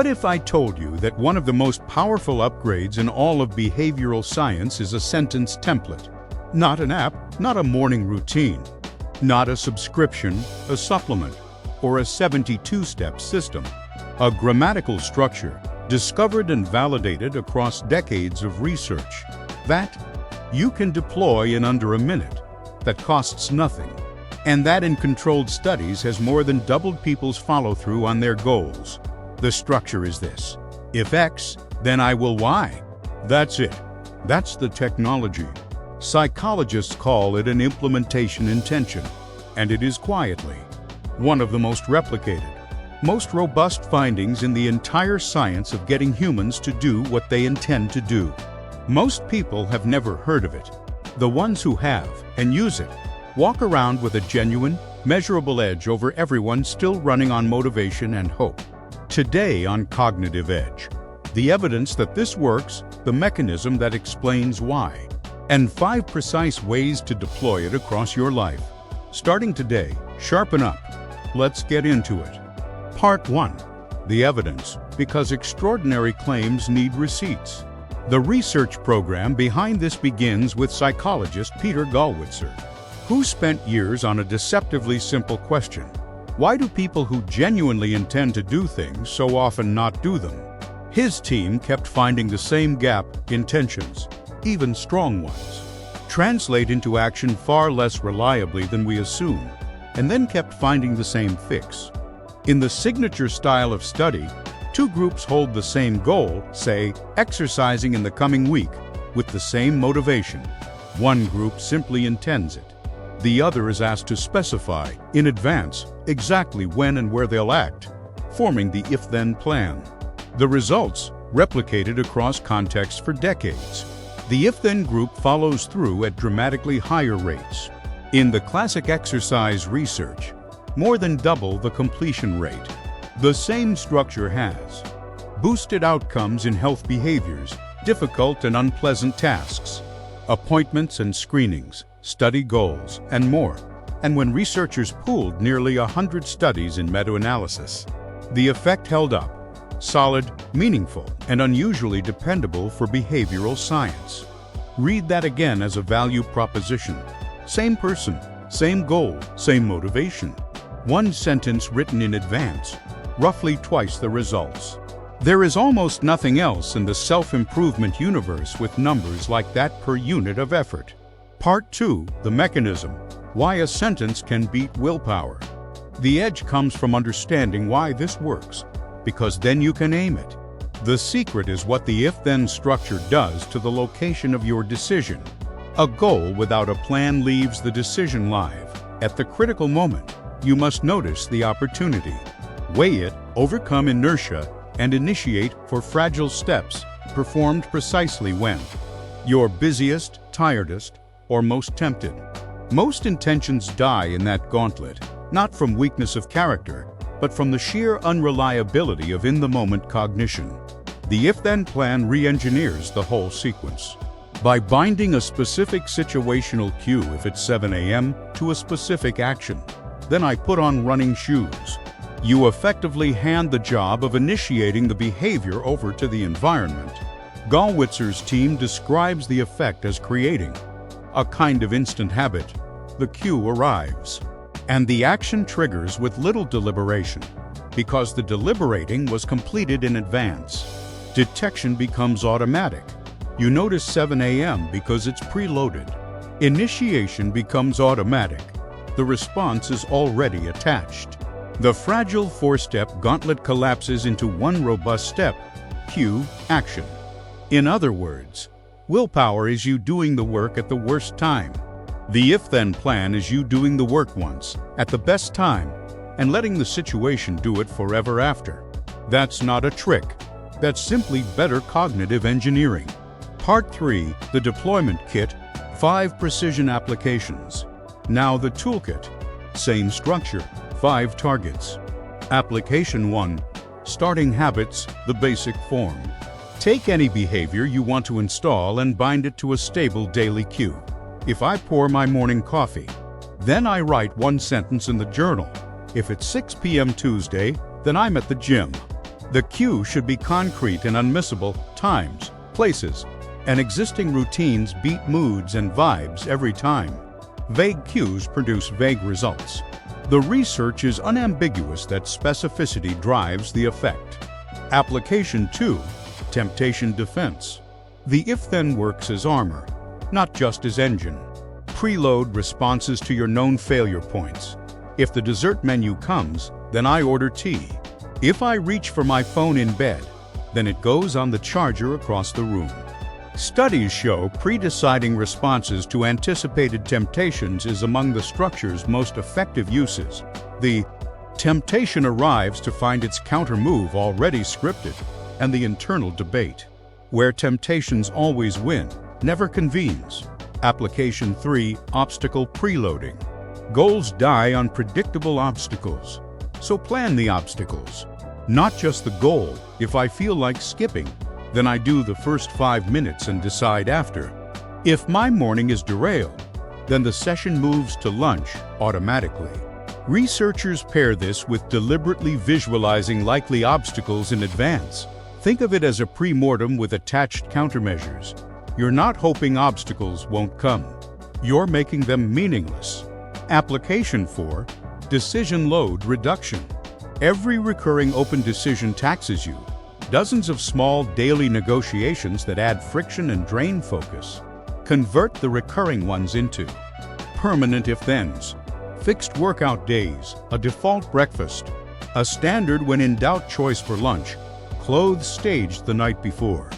What if I told you that one of the most powerful upgrades in all of behavioral science is a sentence template? Not an app, not a morning routine, not a subscription, a supplement, or a 72-step system. A grammatical structure discovered and validated across decades of research that you can deploy in under a minute, that costs nothing, and that in controlled studies has more than doubled people's follow-through on their goals. The structure is this: if X, then I will Y. That's it. That's the technology. Psychologists call it an implementation intention, and it is quietly one of the most replicated, most robust findings in the entire science of getting humans to do what they intend to do. Most people have never heard of it. The ones who have and use it walk around with a genuine, measurable edge over everyone still running on motivation and hope. Today on Cognitive Edge, the evidence that this works, the mechanism that explains why, and 5 precise ways to deploy it across your life. Starting today, sharpen up. Let's get into it. Part 1. The evidence, because extraordinary claims need receipts. The research program behind this begins with psychologist Peter Gallwitzer, who spent years on a deceptively simple question: why do people who genuinely intend to do things so often not do them? His team kept finding the same gap: intentions, even strong ones, translate into action far less reliably than we assume, and then kept finding the same fix. In the signature style of study, 2 groups hold the same goal, say, exercising in the coming week, with the same motivation. One group simply intends it. The other is asked to specify, in advance, exactly when and where they'll act, forming the if-then plan. The results, replicated across contexts for decades. The if-then group follows through at dramatically higher rates. In the classic exercise research, more than double the completion rate. The same structure has boosted outcomes in health behaviors, difficult and unpleasant tasks, appointments and screenings, study goals, and more. And when researchers pooled nearly 100 studies in meta-analysis, the effect held up: solid, meaningful, and unusually dependable for behavioral science. Read that again as a value proposition. Same person, same goal, same motivation. One sentence written in advance, roughly twice the results. There is almost nothing else in the self-improvement universe with numbers like that per unit of effort. Part 2. The mechanism. Why a sentence can beat willpower. The edge comes from understanding why this works, because then you can aim it. The secret is what the if-then structure does to the location of your decision. A goal without a plan leaves the decision live. At the critical moment, you must notice the opportunity, weigh it, overcome inertia, and initiate for fragile steps, performed precisely when you're busiest, tiredest, or most tempted. Most intentions die in that gauntlet, not from weakness of character, but from the sheer unreliability of in-the-moment cognition. The if-then plan re-engineers the whole sequence. By binding a specific situational cue, if it's 7 a.m., to a specific action, then I put on running shoes. You effectively hand the job of initiating the behavior over to the environment. Gallwitzer's team describes the effect as creating a kind of instant habit. The cue arrives, and the action triggers with little deliberation, because the deliberating was completed in advance. Detection becomes automatic. You notice 7 a.m. because it's preloaded. Initiation becomes automatic. The response is already attached. The fragile 4-step gauntlet collapses into one robust step: cue, action. In other words, willpower is you doing the work at the worst time. The if-then plan is you doing the work once, at the best time, and letting the situation do it forever after. That's not a trick. That's simply better cognitive engineering. Part 3. The deployment kit. 5 precision applications. Now the toolkit. Same structure. 5 targets. Application 1. Starting habits, the basic form. Take any behavior you want to install and bind it to a stable daily cue. If I pour my morning coffee, then I write 1 sentence in the journal. If it's 6 p.m. Tuesday, then I'm at the gym. The cue should be concrete and unmissable. Times, places, and existing routines beat moods and vibes every time. Vague cues produce vague results. The research is unambiguous that specificity drives the effect. Application 2. Temptation defense. The if-then works as armor, not just as engine. Preload responses to your known failure points. If the dessert menu comes, then I order tea. If I reach for my phone in bed, then it goes on the charger across the room. Studies show pre-deciding responses to anticipated temptations is among the structure's most effective uses. The temptation arrives to find its counter-move already scripted, and the internal debate, where temptations always win, never convenes. Application 3. Obstacle preloading. Goals die on predictable obstacles, so plan the obstacles. Not just the goal. If I feel like skipping, then I do the first 5 minutes and decide after. If my morning is derailed, then the session moves to lunch automatically. Researchers pair this with deliberately visualizing likely obstacles in advance. Think of it as a pre-mortem with attached countermeasures. You're not hoping obstacles won't come. You're making them meaningless. Application 4. Decision load reduction. Every recurring open decision taxes you. Dozens of small daily negotiations that add friction and drain focus. Convert the recurring ones into permanent if-thens, fixed workout days, a default breakfast, a standard when in doubt choice for lunch, clothes staged the night before.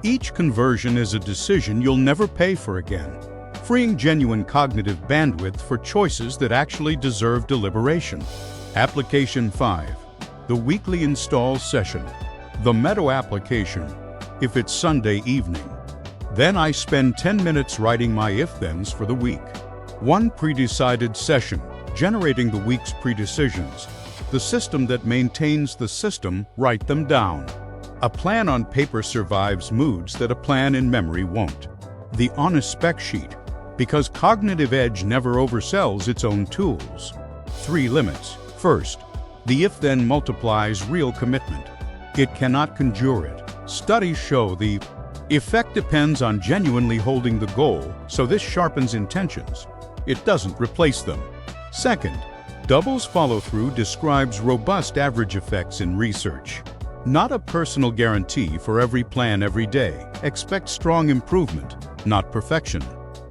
Each conversion is a decision you'll never pay for again, freeing genuine cognitive bandwidth for choices that actually deserve deliberation. Application 5. The weekly install session. The Meadow application. If it's Sunday evening, then I spend 10 minutes writing my if-thens for the week. One pre-decided session, generating the week's pre-decisions. The system that maintains the system, write them down. A plan on paper survives moods that a plan in memory won't. The honest spec sheet, because cognitive edge never oversells its own tools. 3 limits. First, the if-then multiplies real commitment. It cannot conjure it. Studies show the effect depends on genuinely holding the goal, so this sharpens intentions. It doesn't replace them. Second, doubles follow-through describes robust average effects in research. Not a personal guarantee for every plan every day. Expect strong improvement, not perfection.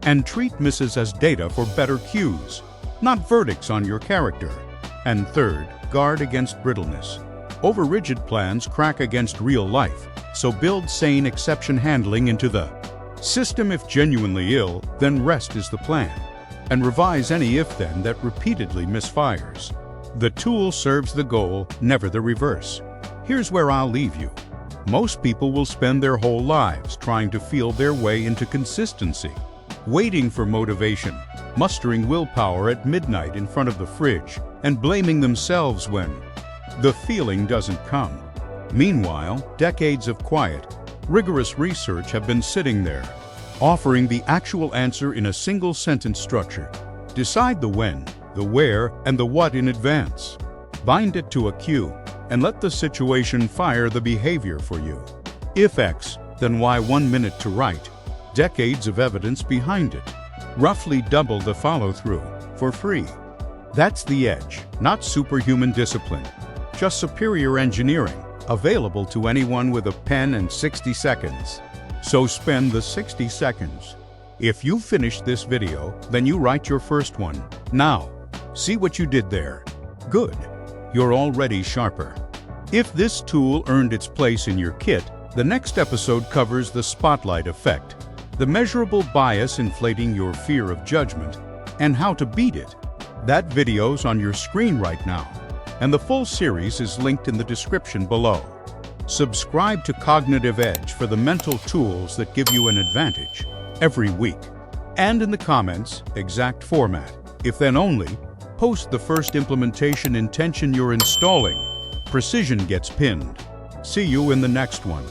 And treat misses as data for better cues, not verdicts on your character. And third, guard against brittleness. Over-rigid plans crack against real life, so build sane exception handling into the system. If genuinely ill, then rest is the plan, and revise any if-then that repeatedly misfires. The tool serves the goal, never the reverse. Here's where I'll leave you. Most people will spend their whole lives trying to feel their way into consistency, waiting for motivation, mustering willpower at midnight in front of the fridge, and blaming themselves when the feeling doesn't come. Meanwhile, decades of quiet, rigorous research have been sitting there, offering the actual answer in a single sentence structure. Decide the when, the where, and the what in advance. Bind it to a cue, and let the situation fire the behavior for you. If X, then Y 1 minute to write. Decades of evidence behind it. Roughly double the follow-through, for free. That's the edge, not superhuman discipline, just superior engineering, available to anyone with a pen and 60 seconds. So spend the 60 seconds. If you finish this video, then you write your first one. Now, see what you did there. Good. You're already sharper. If this tool earned its place in your kit, the next episode covers the spotlight effect, the measurable bias inflating your fear of judgment, and how to beat it. That video's on your screen right now, and the full series is linked in the description below. Subscribe to Cognitive Edge for the mental tools that give you an advantage every week. And in the comments, exact format. If then only, post the first implementation intention you're installing. Precision gets pinned. See you in the next one.